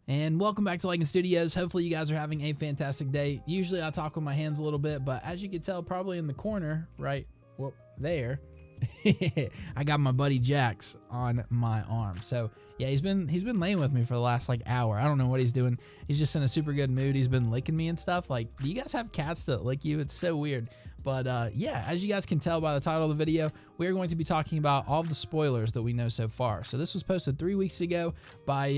And welcome back to LycanStudios. Hopefully you guys are having a fantastic day. Usually I talk with my hands a little bit, but as you can tell, probably in the corner, right, well, there, I got my buddy Jax on my arm. So yeah, he's been laying with me for the last like hour. I don't know what he's doing. He's just in a super good mood. He's been licking me and stuff. Like, do you guys have cats that lick you? It's so weird. But yeah, as you guys can tell by the title of the video, we are going to be talking about all the spoilers that we know so far. So this was posted 3 weeks ago by,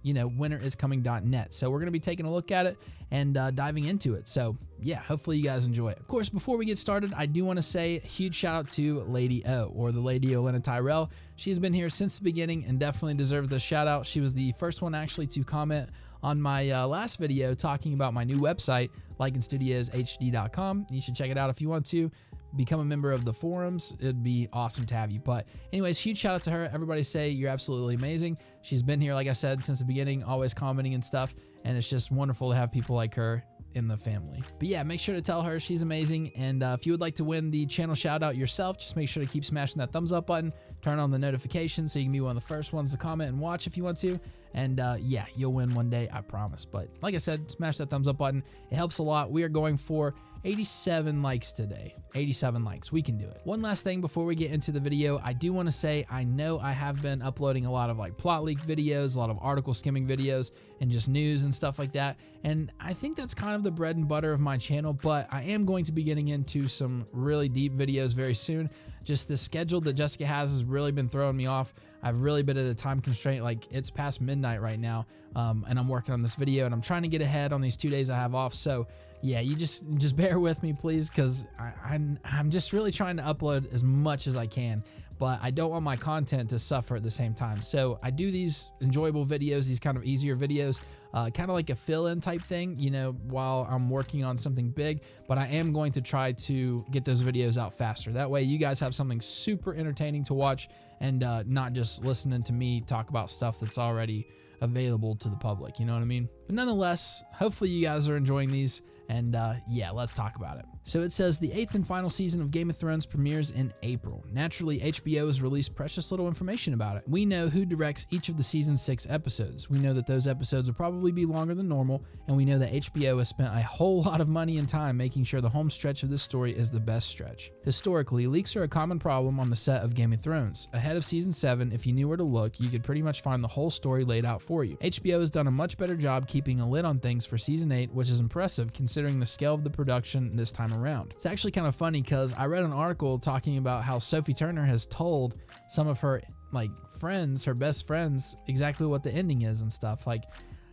winteriscoming.net. So we're going to be taking a look at it and diving into it. So yeah, hopefully you guys enjoy it. Of course, before we get started, I do want to say a huge shout out to Lady O, or the Lady Olenna Tyrell. She's been here since the beginning and definitely deserves the shout out. She was the first one actually to comment on my last video talking about my new website, LycanStudiosHD.com. You should check it out if you want to. Become a member of the forums. It'd be awesome to have you. But anyways, huge shout out to her. Everybody say you're absolutely amazing. She's been here, like I said, since the beginning, always commenting and stuff. And it's just wonderful to have people like her in the family. But yeah, make sure to tell her she's amazing. And if you would like to win the channel shout out yourself, just make sure to keep smashing that thumbs up button, turn on the notifications so you can be one of the first ones to comment and watch if you want to. And yeah, you'll win one day, I promise. But like I said, smash that thumbs up button. It helps a lot. We are going for 87 likes today. 87 likes. We can do it. One last thing before we get into the video, I do want to say I know I have been uploading a lot of like plot leak videos, a lot of article skimming videos, and just news and stuff like that. And I think that's kind of the bread and butter of my channel, but I am going to be getting into some really deep videos very soon. Just the schedule that Jessica has really been throwing me off. I've really been at a time constraint. Like, it's past midnight right now, and I'm working on this video, and I'm trying to get ahead on these 2 days I have off. So yeah, you just bear with me, please, because I'm just really trying to upload as much as I can, but I don't want my content to suffer at the same time. So I do these enjoyable videos, these kind of easier videos, kind of like a fill-in type thing, you know, while I'm working on something big. But I am going to try to get those videos out faster. That way you guys have something super entertaining to watch, and not just listening to me talk about stuff that's already available to the public, you know what I mean? But nonetheless, hopefully you guys are enjoying these, and yeah, let's talk about it. So it says the 8th and final season of Game of Thrones premieres in April. Naturally, HBO has released precious little information about it. We know who directs each of the season's 6 episodes. We know that those episodes will probably be longer than normal, and we know that HBO has spent a whole lot of money and time making sure the home stretch of this story is the best stretch. Historically, leaks are a common problem on the set of Game of Thrones. Ahead of season 7, if you knew where to look, you could pretty much find the whole story laid out for you. HBO has done a much better job keeping a lid on things for season 8, which is impressive considering the scale of the production this time around. It's actually kind of funny because I read an article talking about how Sophie Turner has told some of her like friends, her best friends, exactly what the ending is and stuff. Like,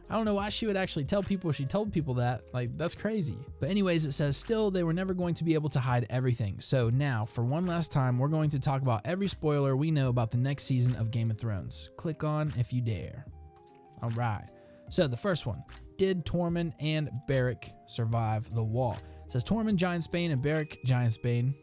I don't know why she would actually tell people she told people that. Like, that's crazy. But anyways, it says, still, they were never going to be able to hide everything. So now, for one last time, we're going to talk about every spoiler we know about the next season of Game of Thrones. Click on if you dare. All right. So the first one, did Tormund and Beric survive the wall? It says Tormund, Giantsbane, and Beric, Giantsbane,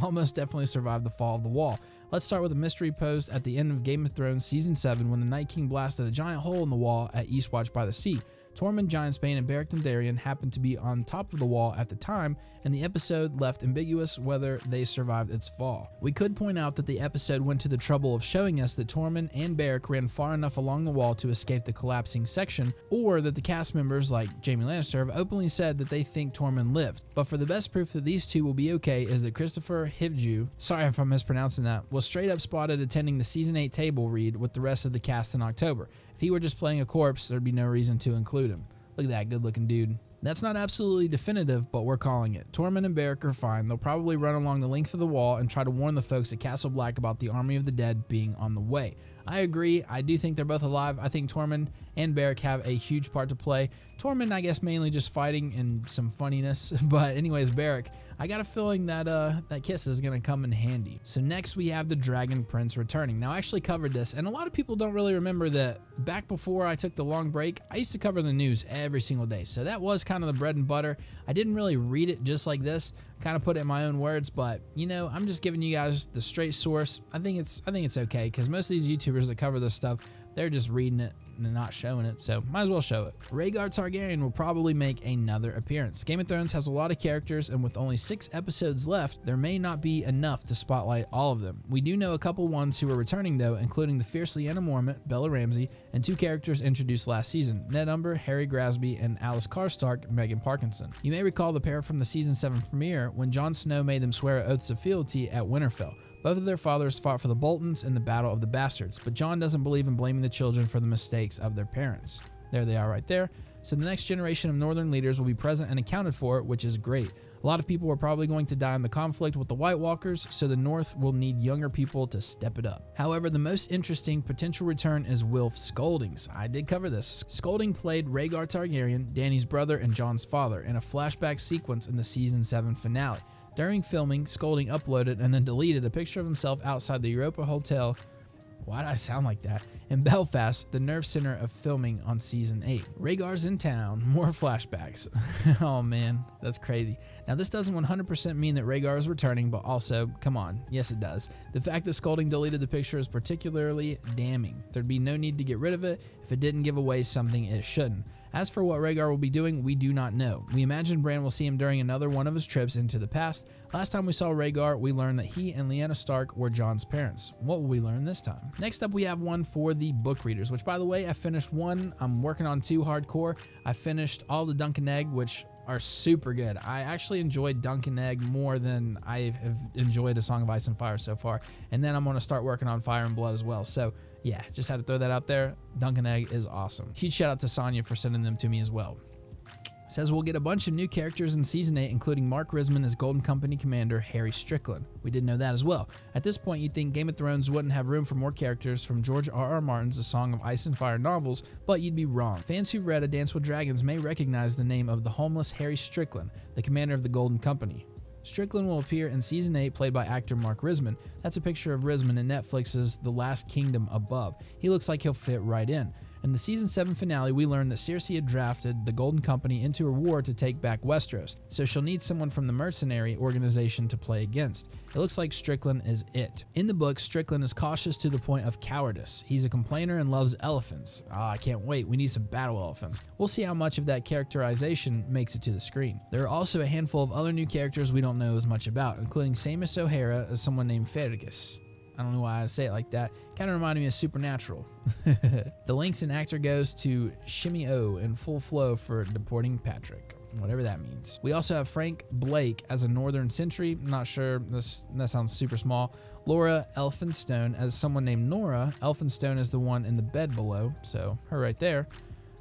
almost definitely survived the fall of the wall. Let's start with a mystery posed at the end of Game of Thrones Season 7 when the Night King blasted a giant hole in the wall at Eastwatch by the Sea. Tormund, Giantsbane, and Beric Dondarrion happened to be on top of the wall at the time, and the episode left ambiguous whether they survived its fall. We could point out that the episode went to the trouble of showing us that Tormund and Beric ran far enough along the wall to escape the collapsing section, or that the cast members, like Jaime Lannister, have openly said that they think Tormund lived. But for the best proof that these two will be okay is that Christopher Hivju, sorry if I'm mispronouncing that, was straight up spotted attending the Season 8 table read with the rest of the cast in October. If he were just playing a corpse, there'd be no reason to include him. Look at that good looking dude. That's not absolutely definitive, but we're calling it. Tormund and Beric are fine. They'll probably run along the length of the wall and try to warn the folks at Castle Black about the army of the dead being on the way. I agree. I do think they're both alive. I think Tormund and Beric have a huge part to play. Tormund, I guess, mainly just fighting and some funniness. But anyways, Beric, I got a feeling that that kiss is going to come in handy. So next we have the Dragon Prince returning. Now, I actually covered this, and a lot of people don't really remember that back before I took the long break, I used to cover the news every single day. So that was kind of the bread and butter. I didn't really read it just like this, kind of put it in my own words, but you know, I'm just giving you guys the straight source. I think it's okay, because most of these YouTubers that cover this stuff, They're just reading it and not showing it, so might as well show it. Rhaegar Targaryen will probably make another appearance. Game of Thrones has a lot of characters, and with only 6 episodes left, there may not be enough to spotlight all of them. We do know a couple ones who are returning though, including the fierce Lyanna Mormont, Bella Ramsey, and 2 characters introduced last season, Ned Umber, Harry Grasby, and Alice Karstark, Megan Parkinson. You may recall the pair from the season 7 premiere when Jon Snow made them swear oaths of fealty at Winterfell. Both of their fathers fought for the Boltons in the Battle of the Bastards, but Jon doesn't believe in blaming the children for the mistakes of their parents. There they are right there. So the next generation of Northern leaders will be present and accounted for, which is great. A lot of people are probably going to die in the conflict with the White Walkers, so the North will need younger people to step it up. However, the most interesting potential return is Wilf Scoldings. I did cover this. Scolding played Rhaegar Targaryen, Dany's brother and Jon's father, in a flashback sequence in the Season 7 finale. During filming, Scolding uploaded and then deleted a picture of himself outside the Europa Hotel. Why did I sound like that? In Belfast, the nerve center of filming on Season 8. Rhaegar's in town, more flashbacks. Oh man, that's crazy. Now this doesn't 100% mean that Rhaegar is returning, but also, come on, yes it does. The fact that Scolding deleted the picture is particularly damning. There'd be no need to get rid of it if it didn't give away something it shouldn't. As for what Rhaegar will be doing, we do not know. We imagine Bran will see him during another one of his trips into the past. Last time we saw Rhaegar, we learned that he and Lyanna Stark were Jon's parents. What will we learn this time? Next up, we have one for the book readers, which by the way, I finished 1. I'm working on 2 hardcore. I finished all the Dunk and Egg, which are super good. I actually enjoyed Dunk and Egg more than I have enjoyed A Song of Ice and Fire so far. And then I'm going to start working on Fire and Blood as well. So yeah, just had to throw that out there. Dunk and Egg is awesome. Huge shout out to Sonya for sending them to me as well. It says we'll get a bunch of new characters in Season 8, including Mark Risman as Golden Company Commander Harry Strickland. We didn't know that as well. At this point, you'd think Game of Thrones wouldn't have room for more characters from George R.R. Martin's A Song of Ice and Fire novels, but you'd be wrong. Fans who've read A Dance with Dragons may recognize the name of the homeless Harry Strickland, the commander of the Golden Company. Strickland will appear in Season 8, played by actor Mark Risman. That's a picture of Risman in Netflix's The Last Kingdom above. He looks like he'll fit right in. In the Season 7 finale, we learned that Cersei had drafted the Golden Company into a war to take back Westeros, so she'll need someone from the mercenary organization to play against. It looks like Strickland is it. In the book, Strickland is cautious to the point of cowardice. He's a complainer and loves elephants. I can't wait. We need some battle elephants. We'll see how much of that characterization makes it to the screen. There are also a handful of other new characters we don't know as much about, including Samus O'Hara as someone named Fergus. I don't know why I say it like that. Kind of reminded me of Supernatural. The links and actor goes to Shimmy O in Full Flow for deporting Patrick, whatever that means. We also have Frank Blake as a Northern Sentry. I'm not sure, that sounds super small. Laura Elphinstone as someone named Nora. Elphinstone is the one in the bed below, so her right there.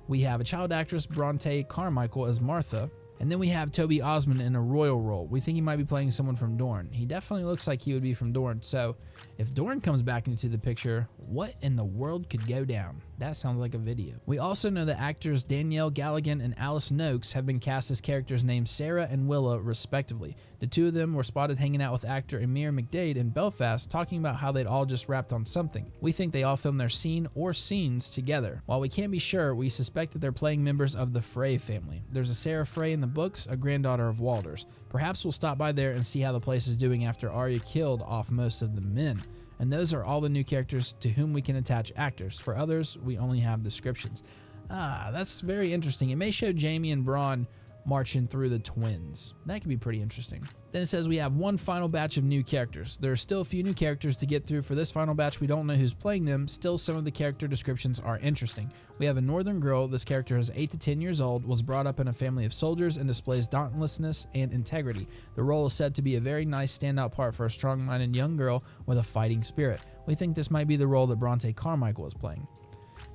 We have a child actress, Bronte Carmichael, as Martha. And then we have Toby Osmond in a royal role. We think he might be playing someone from Dorne. He definitely looks like he would be from Dorne. So if Dorne comes back into the picture, what in the world could go down? That sounds like a video. We also know that actors Danielle Galligan and Alice Noakes have been cast as characters named Sarah and Willa, respectively. The 2 of them were spotted hanging out with actor Emir McDade in Belfast, talking about how they'd all just wrapped on something. We think they all filmed their scene or scenes together. While we can't be sure, we suspect that they're playing members of the Frey family. There's a Sarah Frey in the books, a granddaughter of Walder's. Perhaps we'll stop by there and see how the place is doing after Arya killed off most of the men. And those are all the new characters to whom we can attach actors. For others, we only have descriptions. That's very interesting. It may show Jaime and Bronn marching through the twins. That could be pretty interesting. Then it says we have one final batch of new characters. There are still a few new characters to get through for this final batch. We don't know who's playing them. Still, some of the character descriptions are interesting. We have a northern girl. This character is 8 to 10 years old, was brought up in a family of soldiers, and displays dauntlessness and integrity. The role is said to be a very nice standout part for a strong-minded young girl with a fighting spirit. We think this might be the role that Bronte Carmichael is playing.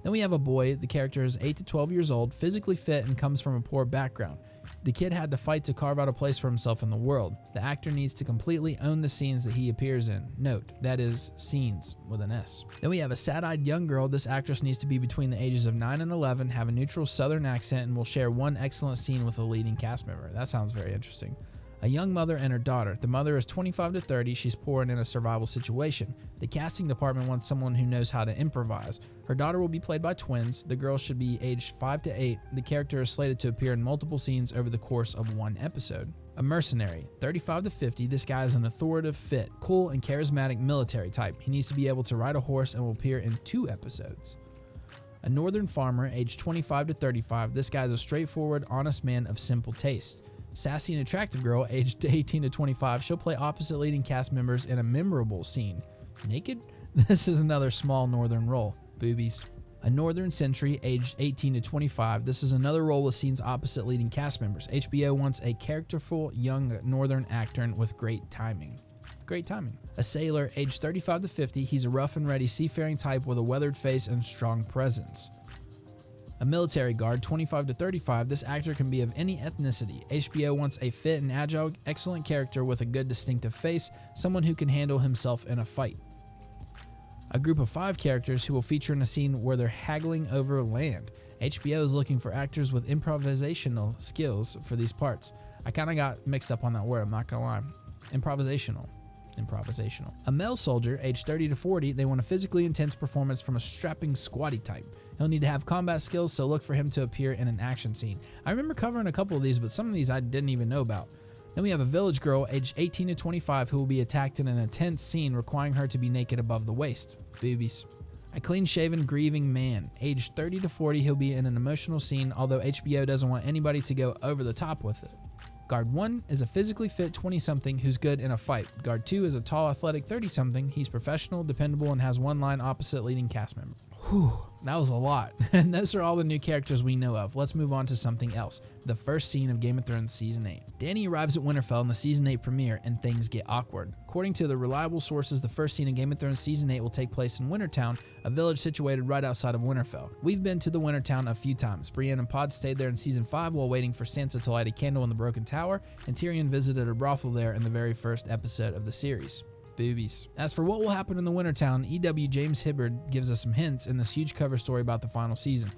Then we have a boy. The character is 8 to 12 years old, physically fit, and comes from a poor background. The kid had to fight to carve out a place for himself in the world. The actor needs to completely own the scenes that he appears in. Note, that is scenes with an S. Then we have a sad-eyed young girl. This actress needs to be between the ages of 9 and 11, have a neutral southern accent, and will share one excellent scene with a leading cast member. That sounds very interesting. A young mother and her daughter. The mother is 25 to 30. She's poor and in a survival situation. The casting department wants someone who knows how to improvise. Her daughter will be played by twins. The girl should be aged 5 to 8. The character is slated to appear in multiple scenes over the course of one episode. A mercenary, 35 to 50. This guy is an authoritative, fit, cool, and charismatic military type. He needs to be able to ride a horse and will appear in 2 episodes. A northern farmer, aged 25 to 35. This guy's a straightforward, honest man of simple taste. Sassy and attractive girl, aged 18 to 25. She'll play opposite leading cast members in a memorable scene. Naked? This is another small northern role. Boobies. A northern sentry, aged 18 to 25. This is another role with scenes opposite leading cast members. HBO wants a characterful young northern actor with great timing. Great timing. A sailor, aged 35 to 50. He's a rough and ready seafaring type with a weathered face and strong presence. A military guard, 25 to 35. This actor can be of any ethnicity. HBO wants a fit and agile, excellent character with a good distinctive face, someone who can handle himself in a fight. A group of 5 characters who will feature in a scene where they're haggling over land. HBO is looking for actors with improvisational skills for these parts. I kind of got mixed up on that word, I'm not gonna lie. Improvisational. A male soldier, aged 30 to 40, they want a physically intense performance from a strapping squatty type. He'll need to have combat skills, so look for him to appear in an action scene. I remember covering a couple of these, but some of these I didn't even know about. Then we have a village girl, aged 18 to 25, who will be attacked in an intense scene requiring her to be naked above the waist. Boobies. A clean-shaven, grieving man, aged 30 to 40, he'll be in an emotional scene, although HBO doesn't want anybody to go over the top with it. Guard 1 is a physically fit 20-something who's good in a fight. Guard 2 is a tall, athletic 30-something. He's professional, dependable, and has one line opposite leading cast member. Whew, that was a lot. And those are all the new characters we know of. Let's move on to something else. The first scene of Game of Thrones Season 8. Dany arrives at Winterfell in the Season 8 premiere, and things get awkward. According to the reliable sources, the first scene of Game of Thrones Season 8 will take place in Wintertown, a village situated right outside of Winterfell. We've been to the Wintertown a few times. Brienne and Pod stayed there in Season 5 while waiting for Sansa to light a candle in the Broken Tower, and Tyrion visited a brothel there in the very first episode of the series. Boobies. As for what will happen in the Wintertown, EW James Hibbard gives us some hints in this huge cover story about the final season.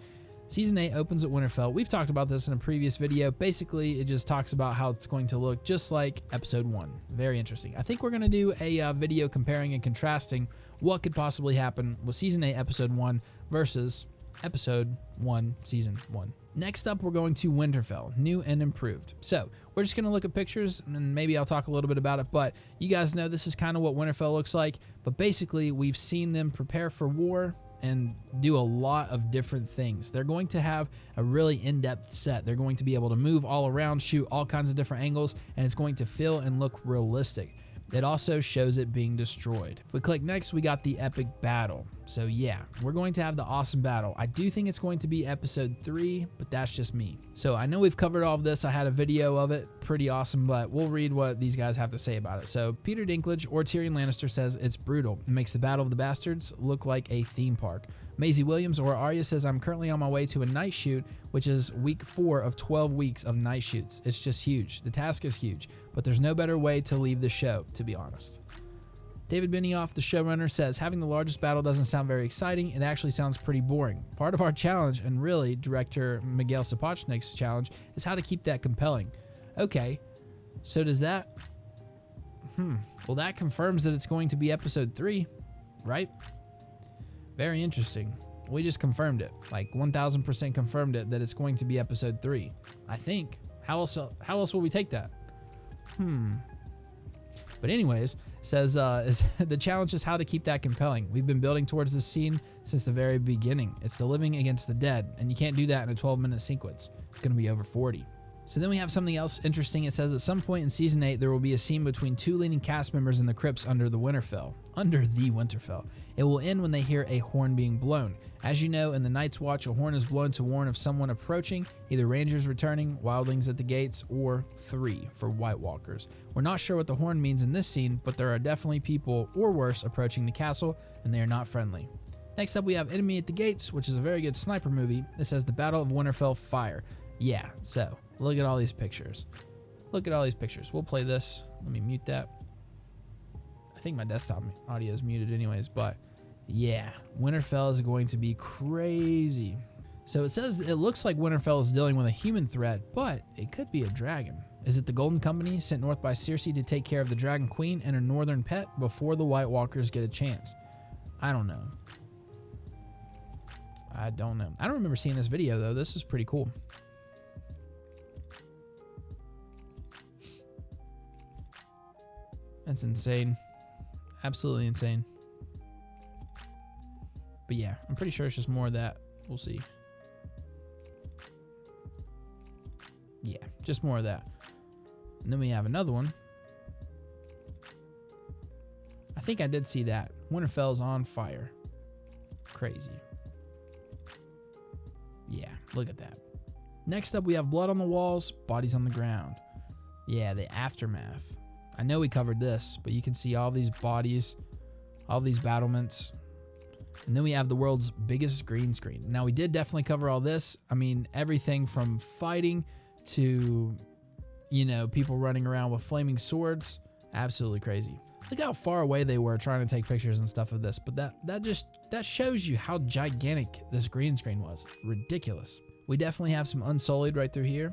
Season 8 opens at Winterfell. We've talked about this in a previous video. Basically, it just talks about how it's going to look just like Episode 1. Very interesting. I think we're going to do a video comparing and contrasting what could possibly happen with Season 8, Episode 1 versus Episode 1, Season 1. Next up, we're going to Winterfell, new and improved. So we're just going to look at pictures, and maybe I'll talk a little bit about it, but you guys know this is kind of what Winterfell looks like. But basically, we've seen them prepare for war and do a lot of different things. They're going to have a really in-depth set. They're going to be able to move all around, shoot all kinds of different angles, and it's going to feel and look realistic. It also shows it being destroyed. If we click next, we got the epic battle. So yeah, we're going to have the awesome battle. I do think it's going to be Episode 3, but that's just me. So I know we've covered all of this. I had a video of it, pretty awesome, but we'll read what these guys have to say about it. So Peter Dinklage, or Tyrion Lannister, says it's brutal. It makes the Battle of the Bastards look like a theme park. Maisie Williams, or Arya, says I'm currently on my way to a night shoot, which is week 4 of 12 weeks of night shoots. It's just huge. The task is huge, but there's no better way to leave the show, to be honest. David Benioff, the showrunner, says having the largest battle doesn't sound very exciting. It actually sounds pretty boring. Part of our challenge, and really director Miguel Sapochnik's challenge, is how to keep that compelling. Okay, so does that... Well, that confirms that it's going to be Episode 3, right? Very interesting. We just confirmed it. Like 1000% confirmed it that it's going to be Episode 3. I think. How else will we take that? But anyways, says the challenge is how to keep that compelling. We've been building towards this scene since the very beginning. It's the living against the dead, and you can't do that in a 12-minute sequence. It's going to be over 40. So then we have something else interesting. It says at some point in Season 8, there will be a scene between 2 leading cast members in the crypts under the Winterfell. It will end when they hear a horn being blown. As you know, in the Night's Watch, a horn is blown to warn of someone approaching, either rangers returning, wildlings at the gates, or 3 for White Walkers. We're not sure what the horn means in this scene, but there are definitely people, or worse, approaching the castle, and they are not friendly. Next up, we have Enemy at the Gates, which is a very good sniper movie. It says the Battle of Winterfell Fire. Yeah, so look at all these pictures. Look at all these pictures. We'll play this. Let me mute that. I think my desktop audio is muted anyways, but yeah, Winterfell is going to be crazy. So it says it looks like Winterfell is dealing with a human threat, but it could be a dragon. Is it the Golden Company sent north by Cersei to take care of the Dragon Queen and her northern pet before the White Walkers get a chance? I don't know. I don't remember seeing this video though. This is pretty cool. That's insane. Absolutely insane. But yeah, I'm pretty sure it's just more of that We'll see. Yeah, just more of that. And then we have another one. I think I did see that. Winterfell's on fire. Crazy. Yeah, look at that. Next up, we have blood on the walls, bodies on the ground. Yeah, the aftermath. I know we covered this, but you can see all these bodies, all these battlements. And then we have the world's biggest green screen. Now, we did definitely cover all this. I mean, everything from fighting to, you know, people running around with flaming swords. Absolutely crazy. Look how far away they were trying to take pictures and stuff of this. But that shows you how gigantic this green screen was. Ridiculous. We definitely have some Unsullied right through here.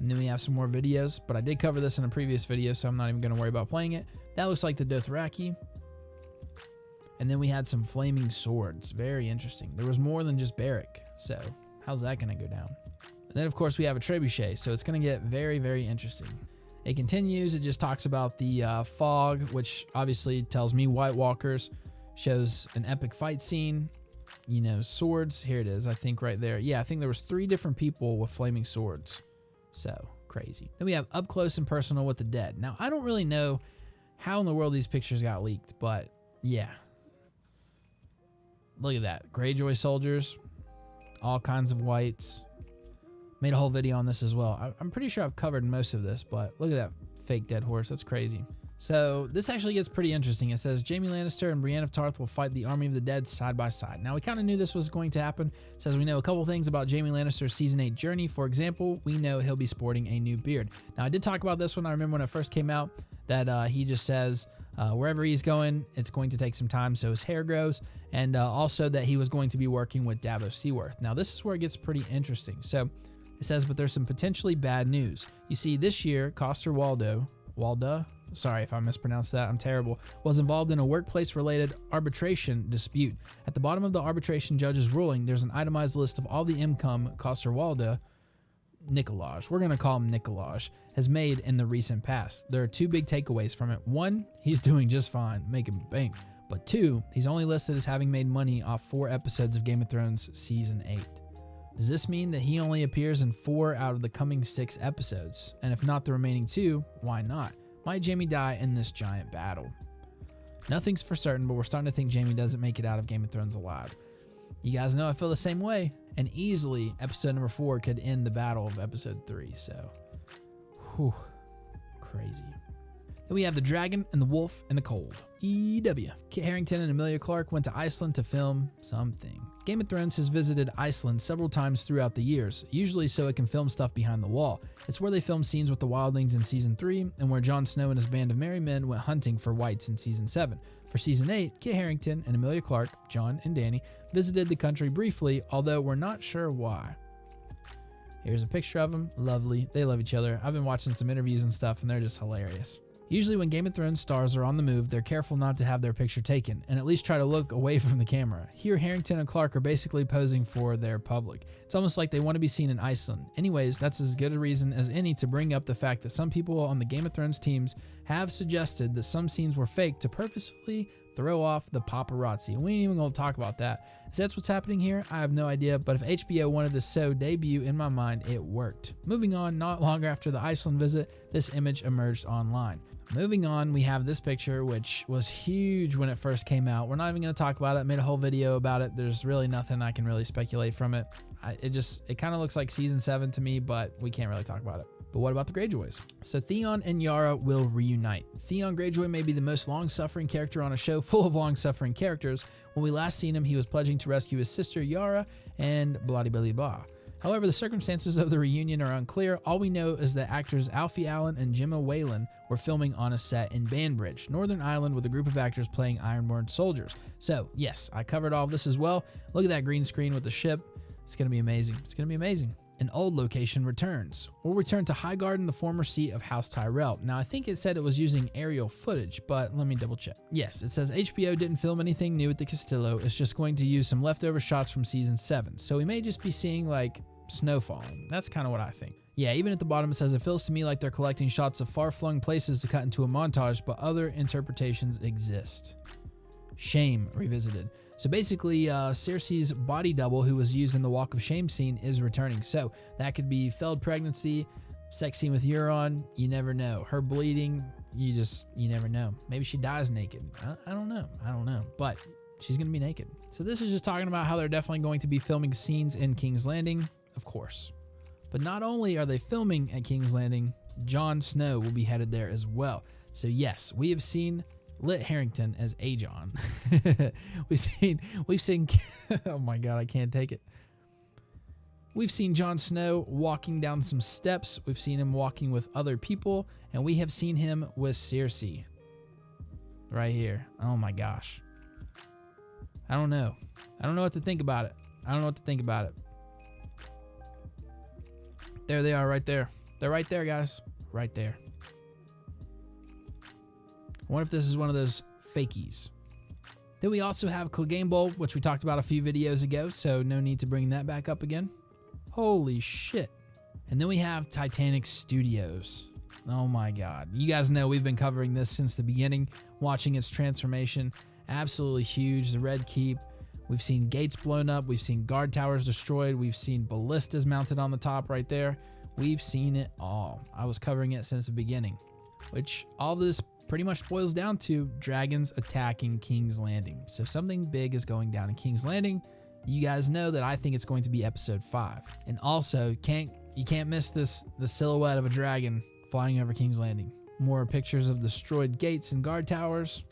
And then we have some more videos. But I did cover this in a previous video, so I'm not even going to worry about playing it. That looks like the Dothraki. And then we had some flaming swords. Very interesting. There was more than just Beric. So how's that going to go down? And then, of course, we have a trebuchet. So it's going to get very, very interesting. It continues. It just talks about the fog, which obviously tells me White Walkers. Shows an epic fight scene. You know, swords. Here it is, I think right there. Yeah, I think there was 3 different people with flaming swords. So, crazy. Then we have up close and personal with the dead. Now, I don't really know how in the world these pictures got leaked, but yeah. Look at that. Greyjoy soldiers. All kinds of whites. Made a whole video on this as well. I'm pretty sure I've covered most of this, but look at that fake dead horse. That's crazy. So this actually gets pretty interesting. It says Jaime Lannister and Brienne of Tarth will fight the army of the dead side by side. Now, we kind of knew this was going to happen. It says we know a couple things about Jaime Lannister's Season 8 journey. For example, we know he'll be sporting a new beard. Now, I did talk about this one. I remember when it first came out that he just says wherever he's going, it's going to take some time so his hair grows. And also that he was going to be working with Davos Seaworth. Now, this is where it gets pretty interesting. So it says, but there's some potentially bad news. You see, this year, Coster Walda, sorry if I mispronounced that, I'm terrible, was involved in a workplace-related arbitration dispute. At the bottom of the arbitration judge's ruling, there's an itemized list of all the income Coster Walda, Nikolaj, we're going to call him Nikolaj, has made in the recent past. There are 2 big takeaways from it. 1, he's doing just fine, making bank. But 2, he's only listed as having made money off 4 episodes of Game of Thrones Season 8. Does this mean that he only appears in 4 out of the coming 6 episodes? And if not the remaining 2, why not? Might Jaime die in this giant battle? Nothing's for certain, but we're starting to think Jaime doesn't make it out of Game of Thrones alive. You guys know I feel the same way, and easily episode number 4 could end the battle of episode 3, so whew, crazy. Then we have the dragon and the wolf and the cold. EW. Kit Harington and Emilia Clarke went to Iceland to film something. Game of Thrones has visited Iceland several times throughout the years, usually so it can film stuff behind the wall. It's where they filmed scenes with the wildlings in Season 3, and where Jon Snow and his band of merry men went hunting for whites in Season 7. For Season 8, Kit Harington and Emilia Clarke, Jon and Dany, visited the country briefly, although we're not sure why. Here's a picture of them. Lovely. They love each other. I've been watching some interviews and stuff, and they're just hilarious. Usually when Game of Thrones stars are on the move, they're careful not to have their picture taken, and at least try to look away from the camera. Here, Harington and Clarke are basically posing for their public. It's almost like they want to be seen in Iceland. Anyways, that's as good a reason as any to bring up the fact that some people on the Game of Thrones teams have suggested that some scenes were fake to purposefully throw off the paparazzi. We ain't even gonna talk about that. Is that what's happening here? I have no idea, but if HBO wanted to so debut, in my mind, it worked. Moving on, not long after the Iceland visit, this image emerged online. Moving on, we have this picture, which was huge when it first came out. We're not even going to talk about it. I made a whole video about it. There's really nothing I can really speculate from it. It kind of looks like Season 7 to me, but we can't really talk about it. But what about the Greyjoys? So Theon and Yara will reunite. Theon Greyjoy may be the most long-suffering character on a show full of long-suffering characters. When we last seen him, he was pledging to rescue his sister Yara and blah-de-blah-de-blah. However, the circumstances of the reunion are unclear. All we know is that actors Alfie Allen and Gemma Whalen were filming on a set in Banbridge, Northern Ireland, with a group of actors playing Ironborn soldiers. So, yes, I covered all of this as well. Look at that green screen with the ship. It's going to be amazing. It's going to be amazing. An old location returns. We'll return to Highgarden, the former seat of House Tyrell. Now, I think it said it was using aerial footage, but let me double check. Yes, it says HBO didn't film anything new at the Castillo. It's just going to use some leftover shots from Season 7. So we may just be seeing, like, snow falling. That's kind of what I think. Yeah, even at the bottom it says it feels to me like they're collecting shots of far-flung places to cut into a montage, but other interpretations exist. Shame revisited. So basically, Cersei's body double, who was used in the Walk of Shame scene, is returning. So that could be failed pregnancy, sex scene with Euron. You never know. Her bleeding, you never know. Maybe she dies naked. I don't know. But she's going to be naked. So this is just talking about how they're definitely going to be filming scenes in King's Landing, of course. But not only are they filming at King's Landing, Jon Snow will be headed there as well. So yes, we have seen Lit Harrington as Aegon. we've seen oh my god, I can't take it. We've seen Jon Snow walking down some steps. We've seen him walking with other people, and we have seen him with Cersei. Right here. Oh my gosh. I don't know what to think about it. There they are right there. They're right there, guys. Right there. I wonder if this is one of those fakies. Then we also have Cleganebowl, which we talked about a few videos ago, so no need to bring that back up again. Holy shit. And then we have Titanic Studios. Oh my god. You guys know we've been covering this since the beginning, watching its transformation. Absolutely huge. The Red Keep. We've seen gates blown up. We've seen guard towers destroyed. We've seen ballistas mounted on the top right there. We've seen it all. I was covering it since the beginning, which all this pretty much boils down to dragons attacking King's Landing. So something big is going down in King's Landing. You guys know that I think it's going to be episode 5. And also, you can't miss the silhouette of a dragon flying over King's Landing. More pictures of destroyed gates and guard towers.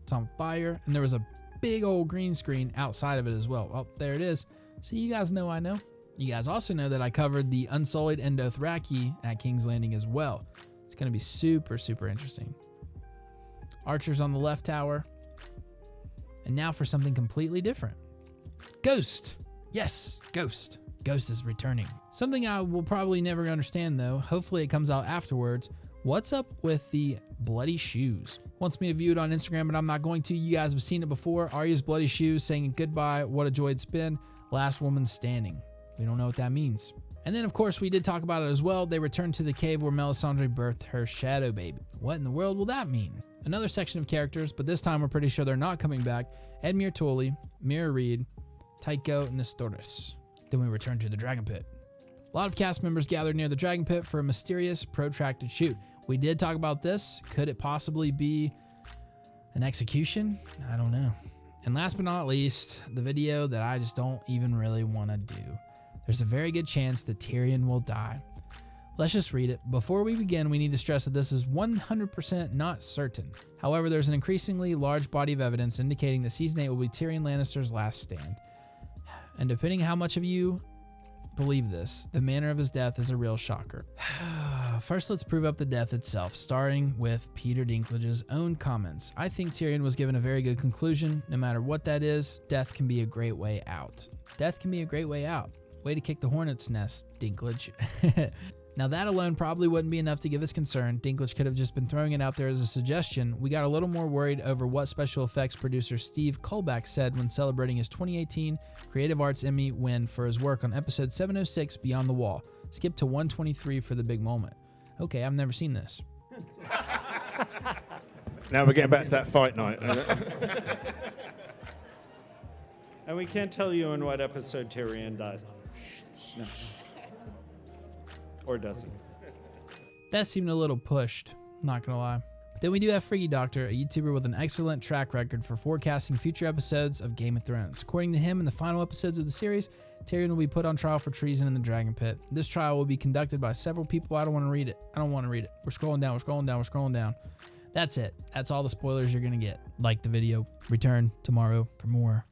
It's on fire. And there was a big old green screen outside of it as well. Oh, there it is. So you guys know I know. You guys also know that I covered the Unsullied and Dothraki at King's Landing as well. It's going to be super, super interesting. Archers on the left tower. And now for something completely different. Ghost. Yes, Ghost. Ghost is returning. Something I will probably never understand though. Hopefully it comes out afterwards. What's up with the bloody shoes? Wants me to view it on Instagram, but I'm not going to. You guys have seen it before. Arya's bloody shoes saying goodbye. What a joy it's been. Last woman standing. We don't know what that means. And then, of course, we did talk about it as well. They returned to the cave where Melisandre birthed her shadow baby. What in the world will that mean? Another section of characters, but this time we're pretty sure they're not coming back. Edmure Tully, Mira Reed, Tycho Nestoris. Then we return to the Dragon Pit. A lot of cast members gathered near the Dragon Pit for a mysterious, protracted shoot. We did talk about this. Could it possibly be an execution? I don't know. And last but not least, the video that I just don't even really want to do. There's a very good chance that Tyrion will die. Let's just read it. Before we begin, we need to stress that this is 100% not certain. However, there's an increasingly large body of evidence indicating that Season 8 will be Tyrion Lannister's last stand. And depending how much of you believe this, the manner of his death is a real shocker. First, let's prove up the death itself, starting with Peter Dinklage's own comments. I think Tyrion was given a very good conclusion. No matter what that is, death can be a great way out. Death can be a great way out. Way to kick the hornet's nest, Dinklage. Now that alone probably wouldn't be enough to give us concern. Dinklage could have just been throwing it out there as a suggestion. We got a little more worried over what special effects producer Steve Kolbach said when celebrating his 2018 Creative Arts Emmy win for his work on episode 706, Beyond the Wall. Skip to 123 for the big moment. Okay, I've never seen this. Now we're getting back to that fight night. And we can't tell you in what episode Tyrion dies. No. Or doesn't. That seemed a little pushed, not gonna lie. But then we do have Freaky Doctor, a YouTuber with an excellent track record for forecasting future episodes of Game of Thrones. According to him, in the final episodes of the series, Tyrion will be put on trial for treason in the Dragon Pit. This trial will be conducted by several people. I don't want to read it. We're scrolling down. That's it. That's all the spoilers you're gonna get. Like the video. Return tomorrow for more.